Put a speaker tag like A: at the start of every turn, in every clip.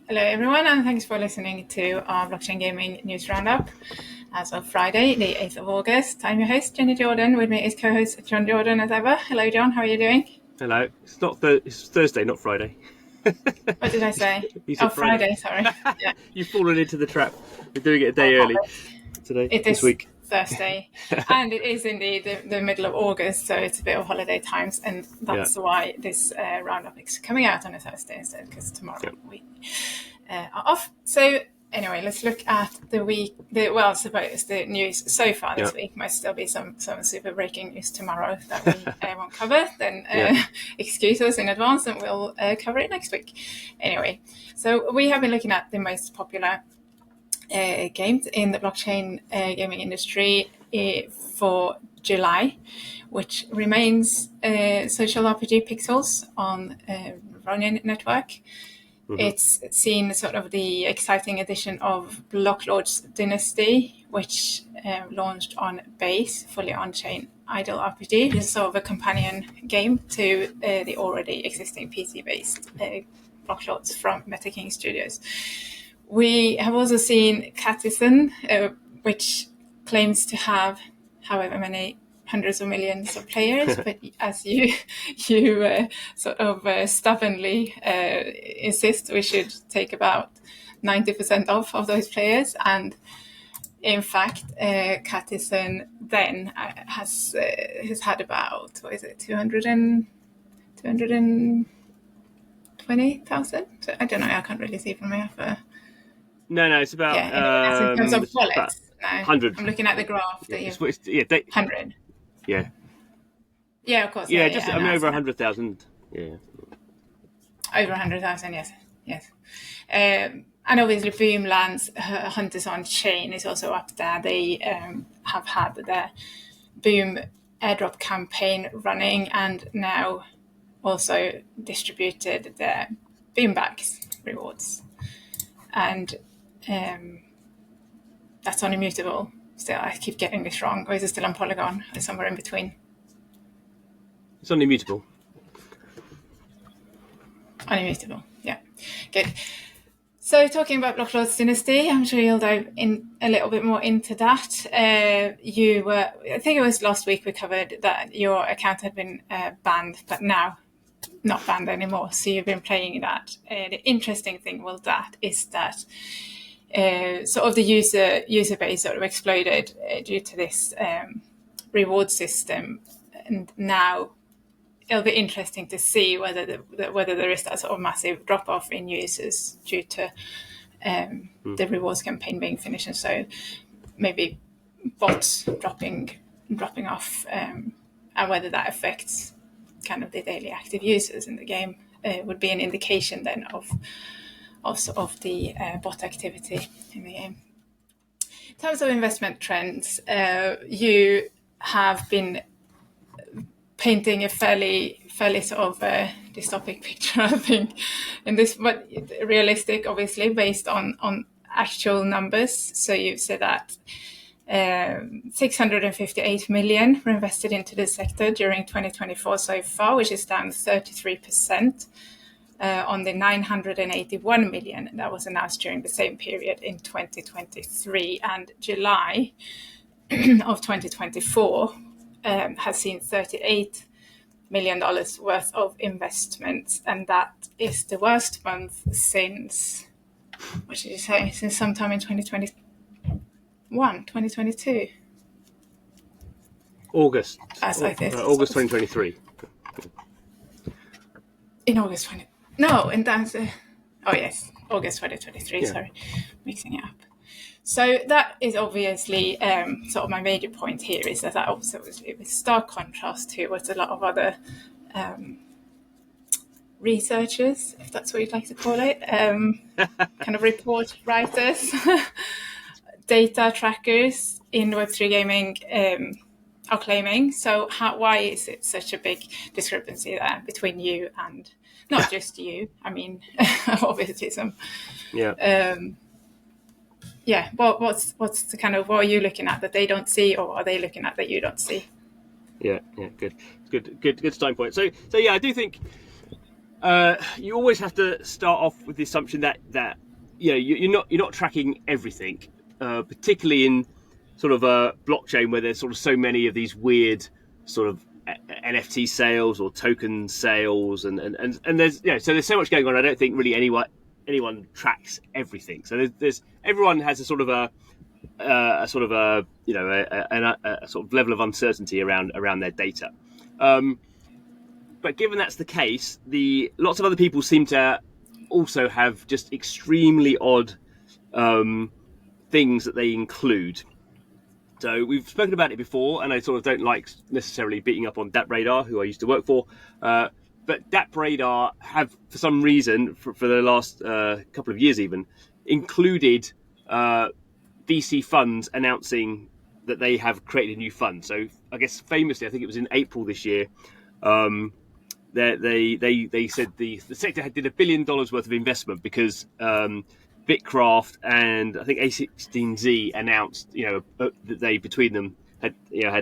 A: Hello everyone, and thanks for listening to our blockchain gaming news roundup as of Friday, the 8th of August. I'm your host, Jenny Jordan. With me is co-host John Jordan as ever. Hello John, how are you doing?
B: Hello. It's Thursday, not Friday.
A: What did I say?
B: You said
A: Friday, sorry. Yeah.
B: You've fallen into the trap. We're doing it a day early today, this week.
A: Thursday, and it is indeed the middle of August, so it's a bit of holiday times, and that's why this roundup is coming out on a Thursday instead, because tomorrow we are off. So anyway, let's look at the week. I suppose the news so far this week. Might still be some super breaking news tomorrow that we won't cover. Then excuse us in advance, and we'll cover it next week. Anyway, so we have been looking at the most popular games in the blockchain gaming industry for July, which remains social RPG Pixels on Ronin network. Mm-hmm. It's seen sort of the exciting addition of Blocklords Dynasty, which launched on Base, fully on-chain idle RPG. It's sort of a companion game to the already existing PC-based Blocklords from MetaKing Studios. We have also seen Catizen, which claims to have however many hundreds of millions of players, but as you sort of stubbornly insist, we should take about 90% off of those players. And in fact, Catizen then has had about, 220,000? So I don't know, I can't really see from here.
B: No, it's about
A: in terms of wallets.
B: 100.
A: I'm looking at the graph that you've 100.
B: Yeah.
A: Yeah, of course.
B: Over 100,000. Yeah.
A: Over 100,000, yes. And obviously Boomland's Hunters on Chain is also up there. They have had their Boom airdrop campaign running and now also distributed their Boombags rewards. And that's on Immutable. Still, I keep getting this wrong. Or is it still on Polygon? Or somewhere in between?
B: It's on Immutable.
A: On Immutable, yeah. Good. So talking about Blocklords Dynasty, I'm sure you'll dive in a little bit more into that. I think it was last week we covered that your account had been banned, but now not banned anymore. So you've been playing that. The interesting thing with that is that sort of the user base sort of exploded due to this reward system, and now it'll be interesting to see whether there is that sort of massive drop off in users due to the rewards campaign being finished, and so maybe bots dropping off, and whether that affects kind of the daily active users in the game would be an indication then of the bot activity in the game. In terms of investment trends, you have been painting a fairly sort of dystopic picture, I think, in this, but realistic, obviously, based on actual numbers. So you've said that 658 million were invested into the sector during 2024 so far, which is down 33% on the 981 million that was announced during the same period in 2023. And July of 2024 has seen $38 million worth of investments, and that is the worst month since, what did you say, since sometime in 2022?
B: August.
A: August
B: 2023.
A: In August 20... No, in terms of... Oh, yes, August 2023, yeah. Sorry, mixing it up. So that is obviously sort of my major point here, is that also was a stark contrast to what a lot of other researchers, if that's what you'd like to call it, kind of report writers, data trackers in Web3 gaming are claiming. So why is it such a big discrepancy there between you and not just you? I mean, obviously some... Yeah. What's the kind of, what are you looking at that they don't see, or are they looking at that you don't see?
B: Yeah. Good starting point. So yeah, I do think you always have to start off with the assumption that you're not tracking everything, particularly in sort of a blockchain where there's sort of so many of these weird sort of NFT sales or token sales, and there's so there's so much going on. I don't think really anyone tracks everything. So there's everyone has a sort of a sort of a sort of level of uncertainty around their data. But given that's the case, lots of other people seem to also have just extremely odd things that they include. So we've spoken about it before, and I sort of don't like necessarily beating up on DappRadar, who I used to work for. But DappRadar have, for some reason, for the last couple of years even, included VC funds announcing that they have created a new fund. So I guess famously, I think it was in April this year, they said the sector did $1 billion worth of investment because Bitcraft and I think A16Z announced, that they between them had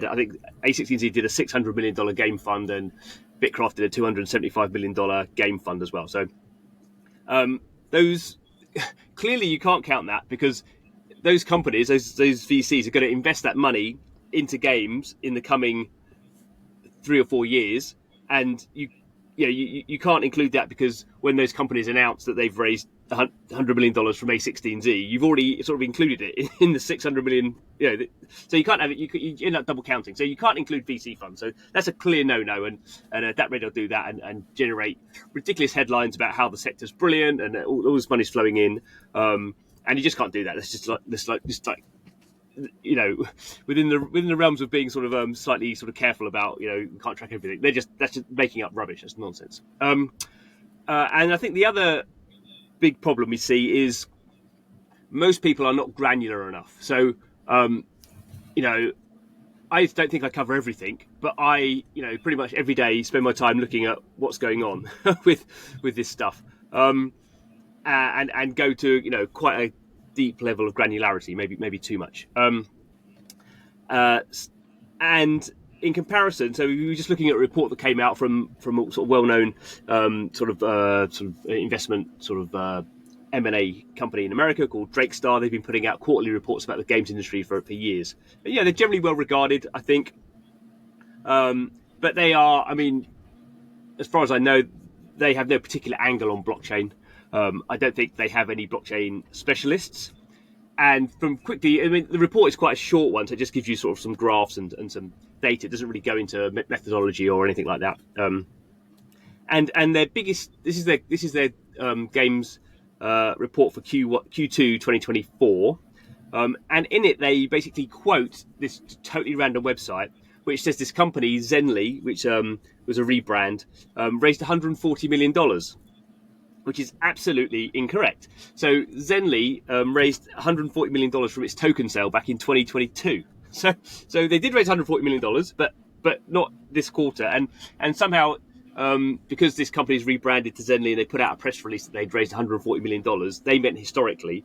B: I think A16Z did a $600 million game fund and Bitcraft did a $275 million game fund as well. So those clearly you can't count that because those companies, those VCs are going to invest that money into games in the coming 3 or 4 years, and you can't include that because when those companies announce that they've raised $100 million from A16Z, you've already sort of included it in the 600 million. So you can't have it. You end up double counting. So you can't include VC funds. So that's a clear no. And DappRadar will do that and generate ridiculous headlines about how the sector's brilliant and all this money's flowing in. And you just can't do that. That's just like within the realms of being sort of slightly sort of careful about you can't track everything. That's just making up rubbish. That's nonsense. And I think the other big problem we see is most people are not granular enough. So I don't think I cover everything, but I pretty much every day spend my time looking at what's going on with this stuff, and go to quite a deep level of granularity, maybe too much. And in comparison, so we were just looking at a report that came out from a sort of well-known sort of investment sort of M&A company in America called Drakestar. They've been putting out quarterly reports about the games industry for years. But they're generally well regarded, I think. But they are, as far as I know, they have no particular angle on blockchain. I don't think they have any blockchain specialists. And from quickly, the report is quite a short one, so it just gives you sort of some graphs and some data. It doesn't really go into methodology or anything like that. And their biggest, this is their games report for Q2 2024. And in it, they basically quote this totally random website, which says this company, Zenly, which was a rebrand, raised $140 million. Which is absolutely incorrect. So Zenly raised $140 million from its token sale back in 2022. So they did raise $140 million, but not this quarter. And somehow, because this company is rebranded to Zenly and they put out a press release that they'd raised $140 million, they meant historically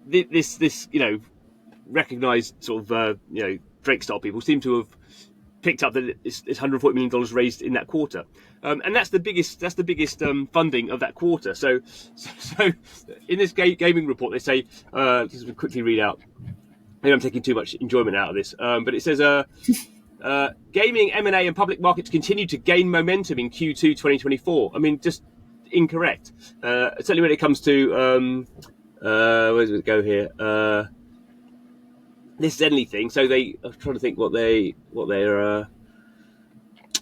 B: this recognised sort of Drakestar people seem to have picked up that it's $140 million raised in that quarter, and that's the biggest funding of that quarter. So in this gaming report, they say, just quickly read out. Maybe I'm taking too much enjoyment out of this, but it says, gaming, M&A, and public markets continue to gain momentum in Q2 2024. Just incorrect. Certainly when it comes to where does it go here? This Zenly thing. So I'm trying to think what their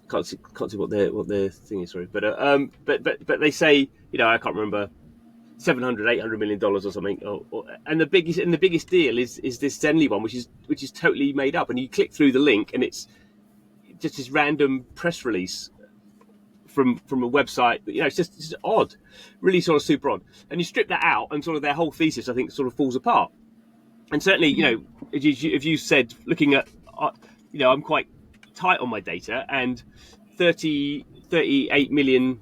B: can't see what their thing is. Sorry, but they say I can't remember $700-800 million or something. And the biggest deal is this Zenly one, which is totally made up. And you click through the link, and it's just this random press release from a website. It's just odd, really sort of super odd. And you strip that out, and sort of their whole thesis, I think, sort of falls apart. And certainly, if you said, looking at, I'm quite tight on my data, and $38 million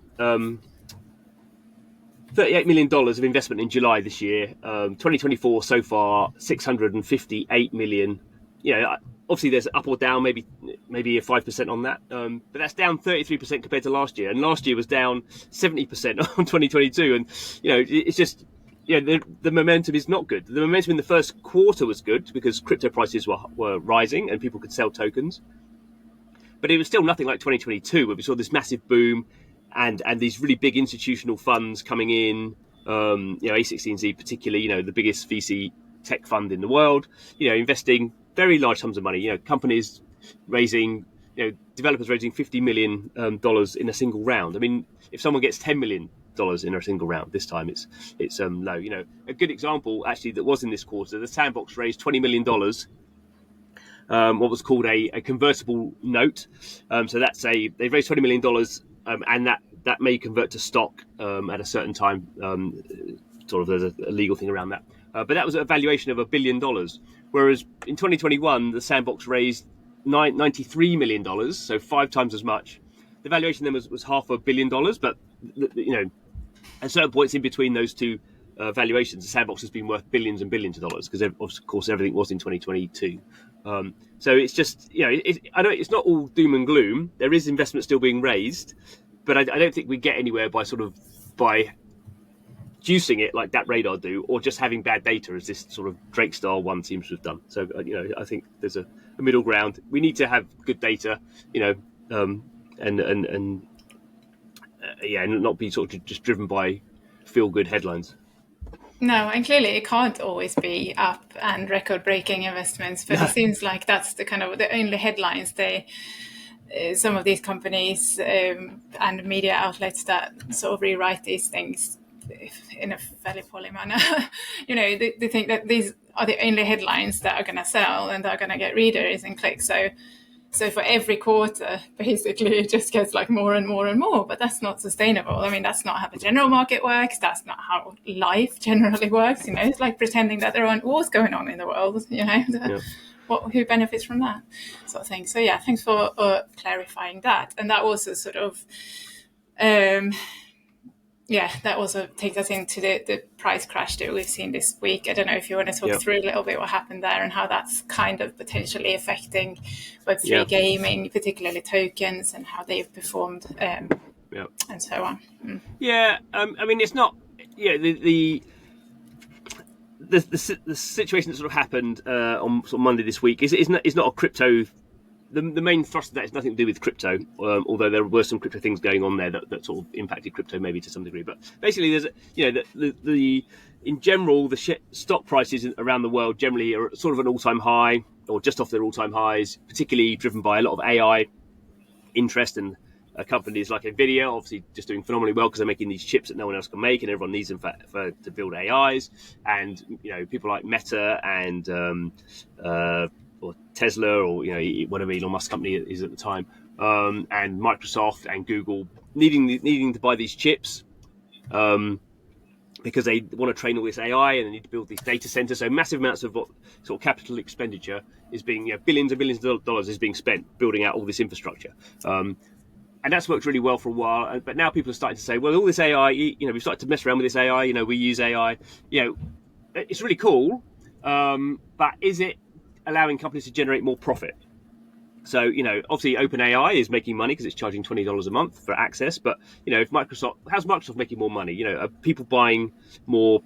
B: of investment in July this year, 2024 so far, $658 million. obviously there's up or down, maybe a 5% on that, but that's down 33% compared to last year, and last year was down 70% on 2022, and it's just the momentum is not good. The momentum in the first quarter was good because crypto prices were rising and people could sell tokens, but it was still nothing like 2022 where we saw this massive boom and these really big institutional funds coming in. A16Z particularly, the biggest VC tech fund in the world, investing very large sums of money. Companies raising, developers raising $50 million in a single round. I mean, if someone gets $10 million in a single round, this time it's low. A good example actually that was in this quarter, the Sandbox raised $20 million. What was called a convertible note. So they've raised $20 million, and that may convert to stock at a certain time. Sort of there's a legal thing around that. But that was a valuation of $1 billion. Whereas in 2021, the Sandbox raised $93 million, so 5 times as much. The valuation then was $500 million, but at certain points in between those two valuations, the Sandbox has been worth billions and billions of dollars because, of course, everything was in 2022. So it's just, I know it's not all doom and gloom. There is investment still being raised, but I don't think we get anywhere by juicing it like that radar do, or just having bad data, as this sort of Drakestar one seems to have done. So I think there's a middle ground. We need to have good data, and not be sort of just driven by feel-good headlines.
A: No, and clearly it can't always be up and record-breaking investments, but it seems like that's the kind of the only headlines some of these companies and media outlets that sort of rewrite these things in a fairly poorly manner. They think that these are the only headlines that are going to sell and that are going to get readers and clicks. So for every quarter, basically, it just gets like more and more and more. But that's not sustainable. I mean, that's not how the general market works. That's not how life generally works. It's like pretending that there aren't wars going on in the world. Who benefits from that sort of thing? So yeah, thanks for clarifying that. And that also sort of, that also takes us into the price crash that we've seen this week. I don't know if you want to talk through a little bit what happened there and how that's kind of potentially affecting Web3 gaming, particularly tokens, and how they've performed and so on.
B: I mean, it's not the situation that sort of happened on sort of Monday this week is not a crypto. The main thrust of that is nothing to do with crypto, although there were some crypto things going on there that sort of impacted crypto maybe to some degree. But basically, there's in general the stock prices around the world generally are sort of an all-time high or just off their all-time highs, particularly driven by a lot of AI interest, and companies like Nvidia obviously just doing phenomenally well because they're making these chips that no one else can make, and everyone needs them to build AIs. And people like Meta and or Tesla, or whatever Elon Musk's company is at the time, and Microsoft and Google needing to buy these chips because they want to train all this AI and they need to build these data centers. So massive amounts of sort of capital expenditure is being, billions and billions of dollars is being spent building out all this infrastructure. And that's worked really well for a while. But now people are starting to say, well, all this AI, we've started to mess around with this AI. We use AI. It's really cool, but is it allowing companies to generate more profit? So, obviously OpenAI is making money because it's charging $20 a month for access. But, if how's Microsoft making more money? Are people buying more,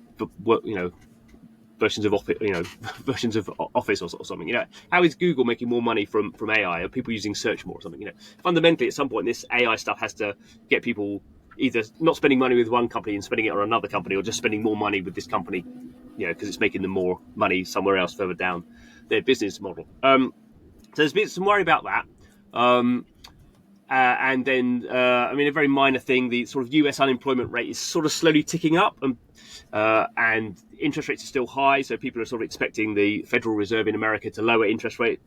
B: versions of Office or something? How is Google making more money from AI? Are people using search more or something? Fundamentally, at some point, this AI stuff has to get people either not spending money with one company and spending it on another company, or just spending more money with this company, because it's making them more money somewhere else further down their business model. So there's been some worry about that. And then, a very minor thing, the sort of US unemployment rate is sort of slowly ticking up, and interest rates are still high. So people are sort of expecting the Federal Reserve in America to lower interest rates,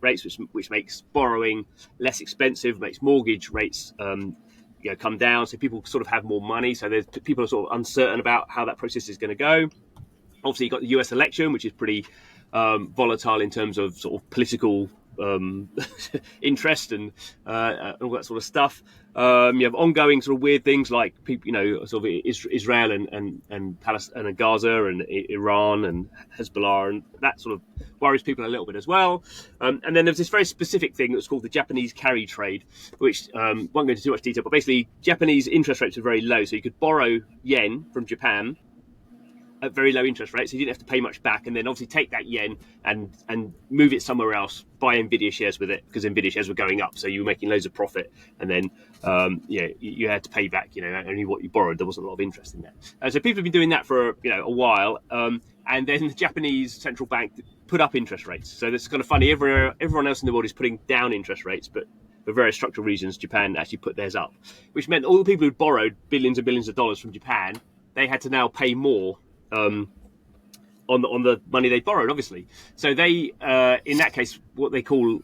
B: which makes borrowing less expensive, makes mortgage rates come down. So people sort of have more money. So people are sort of uncertain about how that process is going to go. Obviously, you've got the US election, which is pretty volatile in terms of sort of political interest and all that sort of stuff. You have ongoing sort of weird things like people, sort of Israel and Palestine and Gaza and Iran and Hezbollah, and that sort of worries people a little bit as well. And then there's this very specific thing that's called the Japanese carry trade, which won't go into too much detail, but basically Japanese interest rates are very low, so you could borrow yen from Japan at very low interest rates, so you didn't have to pay much back, and then obviously take that yen and move it somewhere else, buy Nvidia shares with it, because Nvidia shares were going up, so you were making loads of profit, and then you had to pay back only what you borrowed. There wasn't a lot of interest in that. So people have been doing that for a while, and then the Japanese central bank put up interest rates. So that's kind of funny. Everyone else in the world is putting down interest rates, but for various structural reasons, Japan actually put theirs up, which meant all the people who'd borrowed billions and billions of dollars from Japan, they had to now pay more on the money they borrowed, obviously. So they, in that case, what they call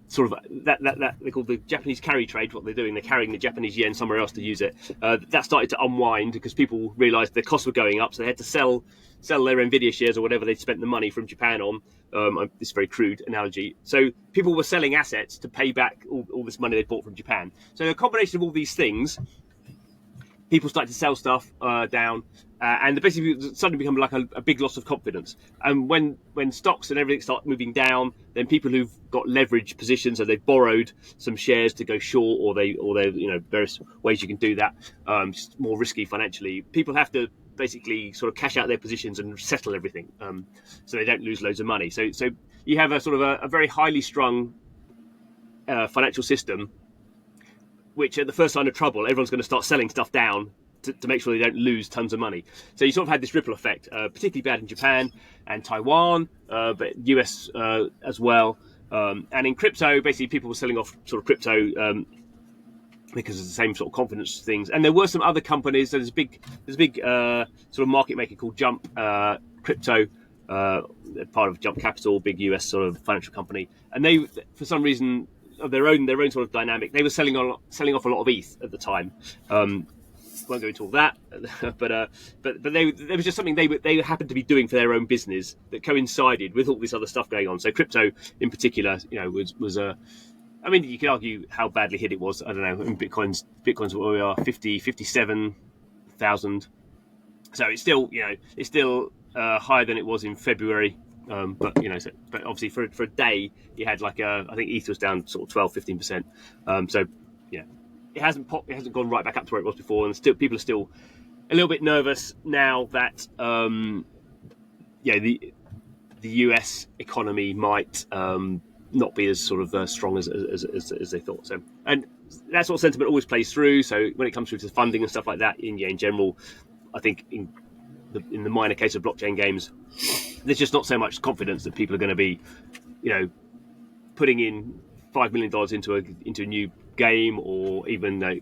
B: sort of that they call the Japanese carry trade. What they're doing, they're carrying the Japanese yen somewhere else to use it. That started to unwind because people realised their costs were going up, so they had to sell their Nvidia shares or whatever they'd spent the money from Japan on. This very crude analogy. So people were selling assets to pay back all this money they bought from Japan. So a combination of all these things, people started to sell stuff down, and basically suddenly become like a big loss of confidence. And when stocks and everything start moving down, then people who've got leverage positions, so they've borrowed some shares to go short, or they various ways you can do that, just more risky financially. People have to basically sort of cash out their positions and settle everything, so they don't lose loads of money. So you have a sort of a very highly strung financial system, which at the first sign of trouble, everyone's going to start selling stuff down to make sure they don't lose tons of money. So you sort of had this ripple effect, particularly bad in Japan and Taiwan, but US as well. And in crypto, basically people were selling off sort of crypto because of the same sort of confidence things. And there were some other companies. So there's a big sort of market maker called Jump Crypto, part of Jump Capital, big US sort of financial company. And they, for some reason, of their own sort of dynamic, they were selling off a lot of ETH at the time. Won't go into all that, but there was just something they happened to be doing for their own business that coincided with all this other stuff going on. So crypto, in particular, was a. I mean, you could argue how badly hit it was. I don't know. In Bitcoin's what we are 57,000. So it's still higher than it was in February. But obviously for a day you had I think ETH was down sort of 12-15%. So it hasn't gone right back up to where it was before, and people are still a little bit nervous now that the US economy might not be as sort of strong as they thought. So, and that sort of sentiment always plays through. So when it comes through to funding and stuff like that, in general, I think in the minor case of blockchain games, there's just not so much confidence that people are going to be, putting in $5 million into a new game, or even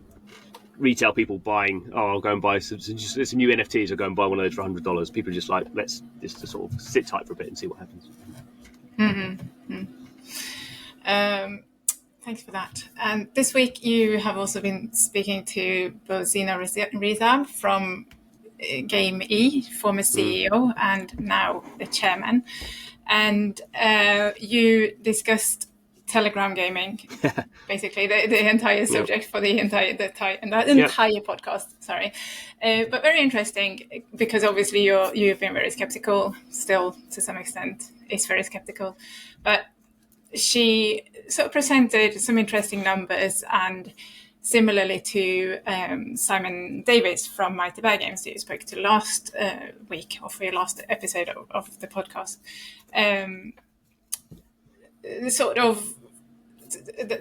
B: retail people buying. Oh, I'll go and buy some new NFTs. I'll go and buy one of those for $100. People are just like, let's just sort of sit tight for a bit and see what happens.
A: Mm-hmm. Thanks for that. And this week you have also been speaking to Bozina Rizab from Gamee, former CEO and now the chairman, and you discussed Telegram gaming, basically the entire subject for the entire podcast. Sorry, but very interesting because obviously you've been very skeptical, still to some extent is very skeptical, but she sort of presented some interesting numbers, and similarly to Simon Davis from Mighty Bear Games, who you spoke to last week, or for your last episode of the podcast,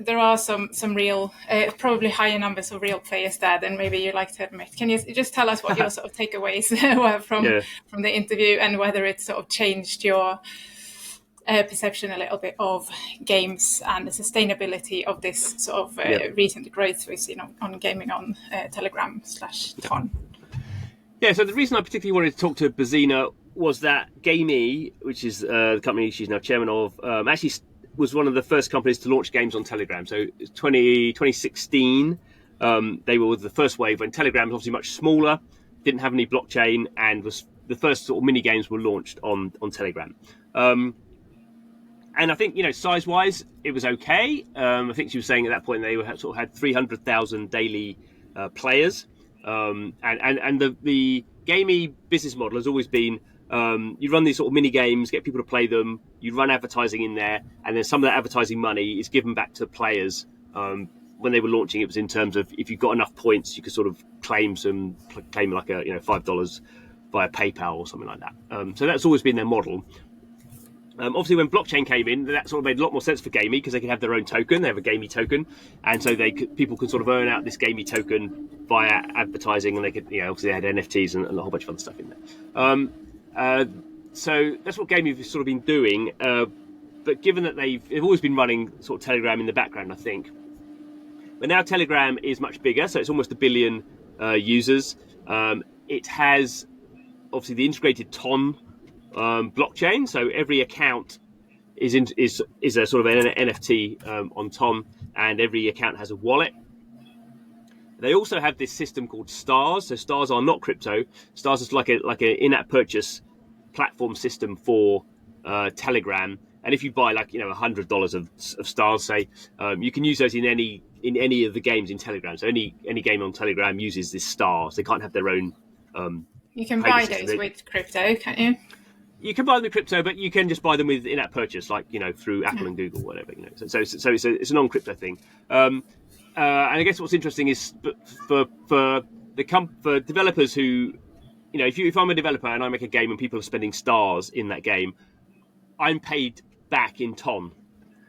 A: there are some real, probably higher numbers of real players there than maybe you like to admit. Can you just tell us what your sort of takeaways were from the interview, and whether it sort of changed your perception a little bit of games and the sustainability of this sort of recent growth we've seen on gaming on Telegram/Ton?
B: Yeah, so the reason I particularly wanted to talk to Bozina was that Gamee, which is the company she's now chairman of, actually was one of the first companies to launch games on Telegram. So 2016, they were the first wave when Telegram was obviously much smaller, didn't have any blockchain, and was the first sort of mini games were launched on Telegram. And I think, size-wise, it was okay. I think she was saying at that point they sort of had 300,000 daily players. And the Gamee business model has always been you run these sort of mini games, get people to play them, you run advertising in there, and then some of that advertising money is given back to players. When they were launching, it was in terms of if you got enough points, you could sort of claim like a $5 via PayPal or something like that. So that's always been their model. Obviously, when blockchain came in, that sort of made a lot more sense for Gamee because they can have their own token. They have a Gamee token, and so people can sort of earn out this Gamee token via advertising, and they could, obviously they had NFTs and a whole bunch of other stuff in there. So that's what Gamee has sort of been doing. But given that they've always been running sort of Telegram in the background, I think, but now Telegram is much bigger, so it's almost 1 billion users. It has obviously the integrated TON blockchain, so every account is a sort of an NFT on TON, and every account has a wallet. They also have this system called Stars. So Stars are not crypto. Stars is like an in-app purchase platform system for Telegram. And if you buy $100 of Stars, say, you can use those in any of the games in Telegram. So any game on Telegram uses this Stars. They can't have their own.
A: You can buy those with crypto, can't you?
B: You can buy them with crypto, but you can just buy them with in-app purchase, like through Apple and Google, whatever. So it's a non-crypto thing. And I guess what's interesting is for developers who, if I'm a developer and I make a game and people are spending Stars in that game, I'm paid back in TON.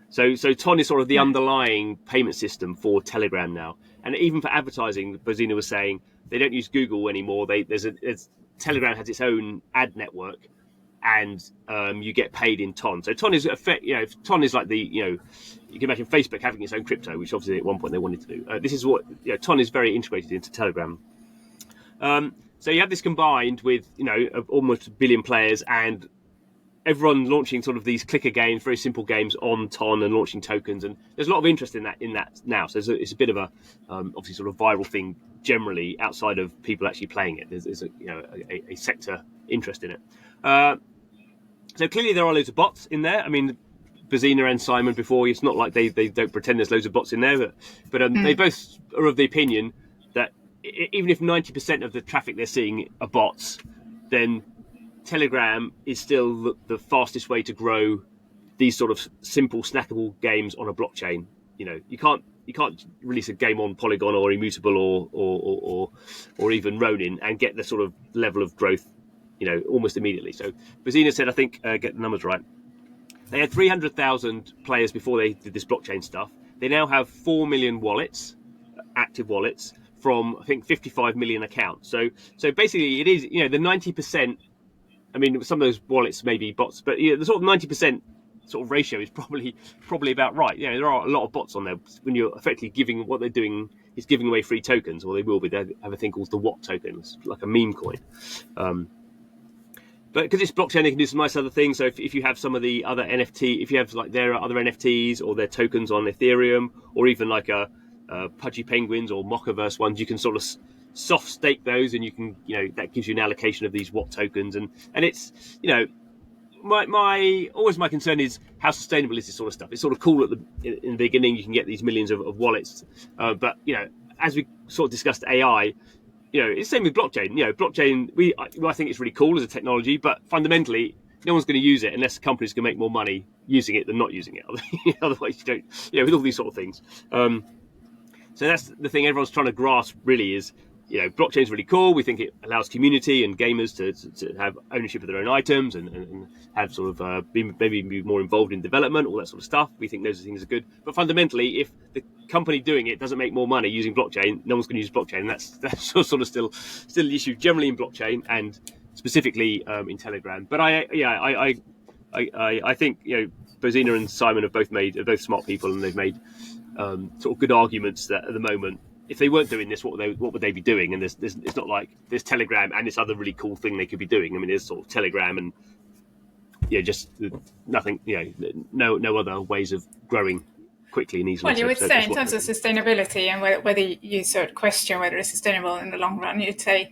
B: So TON is sort of the underlying payment system for Telegram now, and even for advertising, Bozina was saying they don't use Google anymore. Telegram has its own ad network, and you get paid in TON. So TON is TON is like you can imagine Facebook having its own crypto, which obviously at one point they wanted to do. This is what TON is very integrated into Telegram. So you have this combined with almost 1 billion players and everyone launching sort of these clicker games, very simple games on TON and launching tokens, and there's a lot of interest in that now. So it's a bit of a obviously sort of viral thing generally outside of people actually playing it. There's a sector interest in it. So clearly there are loads of bots in there. I mean, Bozina and Simon before, it's not like they don't pretend there's loads of bots in there, but they both are of the opinion that even if 90% of the traffic they're seeing are bots, then Telegram is still the fastest way to grow these sort of simple snackable games on a blockchain. You can't release a game on Polygon or Immutable or even Ronin and get the sort of level of growth almost immediately. So Bozina said, I think, get the numbers right, they had 300,000 players before they did this blockchain stuff. They now have 4 million wallets, active wallets, from I think 55 million accounts. So basically it is, the 90%, I mean, some of those wallets may be bots, but the sort of 90% sort of ratio is probably about right. There are a lot of bots on there when you're effectively what they're doing is giving away free tokens, or they will be. They have a thing called the Watt token, it's like a meme coin. But because it's blockchain, they can do some nice other things. So if you have some of the other NFT, if you have their other NFTs or their tokens on Ethereum, or even like a Pudgy Penguins or Mockaverse ones, you can sort of soft stake those, and you can that gives you an allocation of these Watt tokens, and it's my concern is how sustainable is this sort of stuff. It's sort of cool in the beginning, you can get these millions of wallets, but as we sort of discussed AI, it's the same with blockchain. Blockchain, I think it's really cool as a technology, but fundamentally no one's going to use it unless companies can make more money using it than not using it. Otherwise you don't, with all these sort of things. So that's the thing everyone's trying to grasp really is, blockchain's really cool. We think it allows community and gamers to have ownership of their own items and have sort of maybe be more involved in development, all that sort of stuff. We think those things are good. But fundamentally, if the company doing it doesn't make more money using blockchain, no one's going to use blockchain. And that's sort of still the issue generally in blockchain and specifically in Telegram. But I think Bozina and Simon are both smart people, and they've made sort of good arguments that at the moment, if they weren't doing this, what would they be doing? And it's not like there's Telegram and this other really cool thing they could be doing. I mean, there's sort of Telegram and just nothing. No other ways of growing quickly and easily.
A: Well, you would say in terms of sustainability and whether you sort of question whether it's sustainable in the long run, you'd say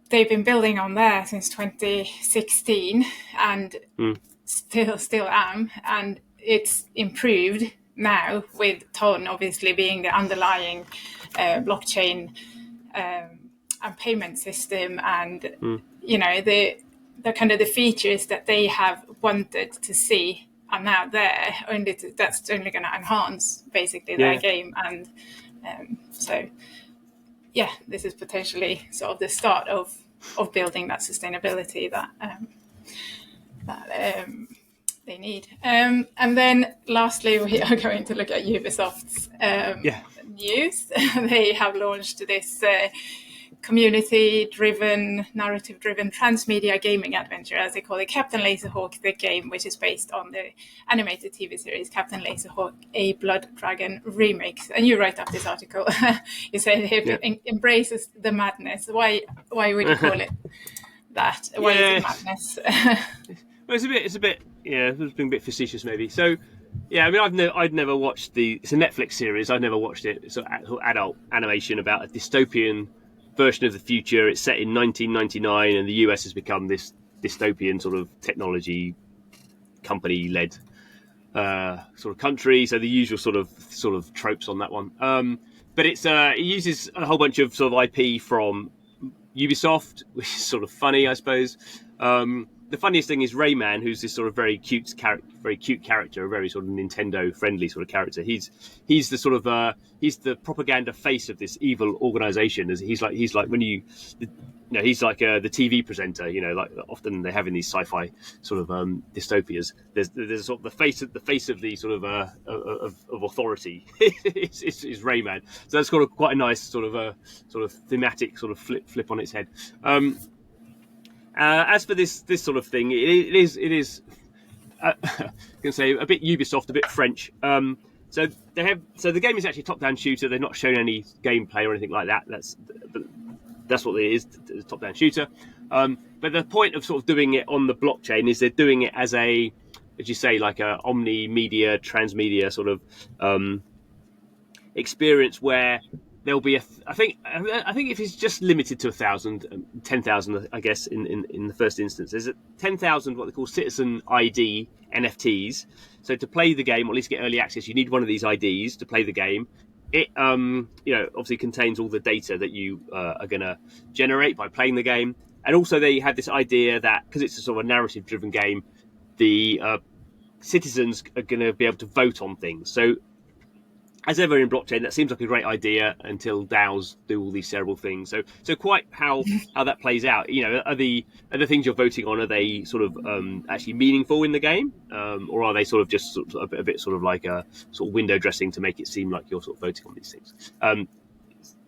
A: they've been building on there since 2016, and still am, and it's improved now with Ton obviously being the underlying blockchain and payment system, and the kind of the features that they have wanted to see are now there, and that's only going to enhance basically their game. And so this is potentially sort of the start of building that sustainability that they need. And then lastly, we are going to look at Ubisoft's news. They have launched this community-driven, narrative-driven transmedia gaming adventure, as they call it, Captain Laserhawk, the game, which is based on the animated TV series Captain Laserhawk, a Blood Dragon remake. And you write up this article. You say it embraces the madness. Why would you call it that? Why is it madness?
B: Well, it's a bit, it's been a bit facetious maybe. So, I mean, I'd never watched it's a Netflix series. I've never watched it. It's an adult animation about a dystopian version of the future. It's set in 1999, and the US has become this dystopian sort of technology company-led sort of country. So the usual sort of tropes on that one. But it uses a whole bunch of sort of IP from Ubisoft, which is sort of funny, I suppose. The funniest thing is Rayman, who's this sort of very cute character, a very sort of Nintendo-friendly sort of character. He's the sort of he's the propaganda face of this evil organization. He's like when he's like the TV presenter. Like often they have in these sci-fi sort of dystopias. There's sort of the face of the sort of authority. is Rayman. So that's got quite a nice sort of thematic sort of flip on its head. As for this sort of thing, it is I can say a bit Ubisoft, a bit French. So the game is actually a top-down shooter. They've not shown any gameplay or anything like that. That's what it is, a top-down shooter. But the point of sort of doing it on the blockchain is they're doing it as a, as you say, like a omni-media, transmedia sort of experience where there'll be I think if it's just limited to 1,000, 10,000, I guess in the first instance, there's 10,000 what they call citizen ID NFTs. So to play the game, or at least get early access, you need one of these IDs to play the game. It obviously contains all the data that you are going to generate by playing the game, and also they had this idea that because it's a sort of a narrative-driven game, the citizens are going to be able to vote on things. So, as ever in blockchain, that seems like a great idea until DAOs do all these terrible things. So quite how that plays out. Are the things you're voting on, are they sort of actually meaningful in the game, or are they sort of just sort of a bit sort of like a sort of window dressing to make it seem like you're sort of voting on these things?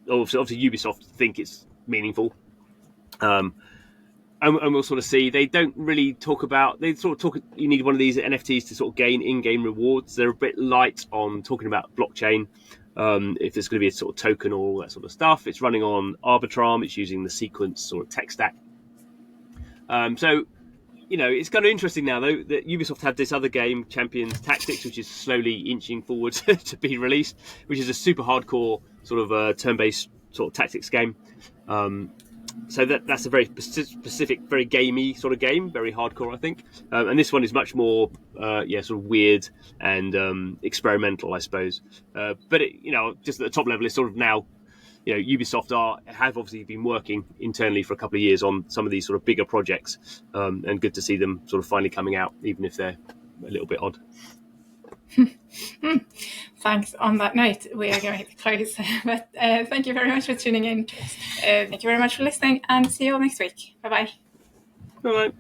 B: Obviously, Ubisoft think it's meaningful. And we'll sort of see. They don't really talk about. They sort of talk. You need one of these NFTs to sort of gain in-game rewards. They're a bit light on talking about blockchain. If there's going to be a sort of token or all that sort of stuff, it's running on Arbitrum. It's using the Sequence sort of tech stack. So, it's kind of interesting now though that Ubisoft had this other game, Champions Tactics, which is slowly inching forward to be released, which is a super hardcore sort of turn-based sort of tactics game. So that's a very specific, very gamey sort of game, very hardcore, I think. And this one is much more, sort of weird and experimental, I suppose. But just at the top level, it's sort of now, Ubisoft have obviously been working internally for a couple of years on some of these sort of bigger projects, and good to see them sort of finally coming out, even if they're a little bit odd.
A: Thanks. On that note, we are going to close. But thank you very much for tuning in. Thank you very much for listening, and see you all next week. Bye-bye.
B: Bye-bye.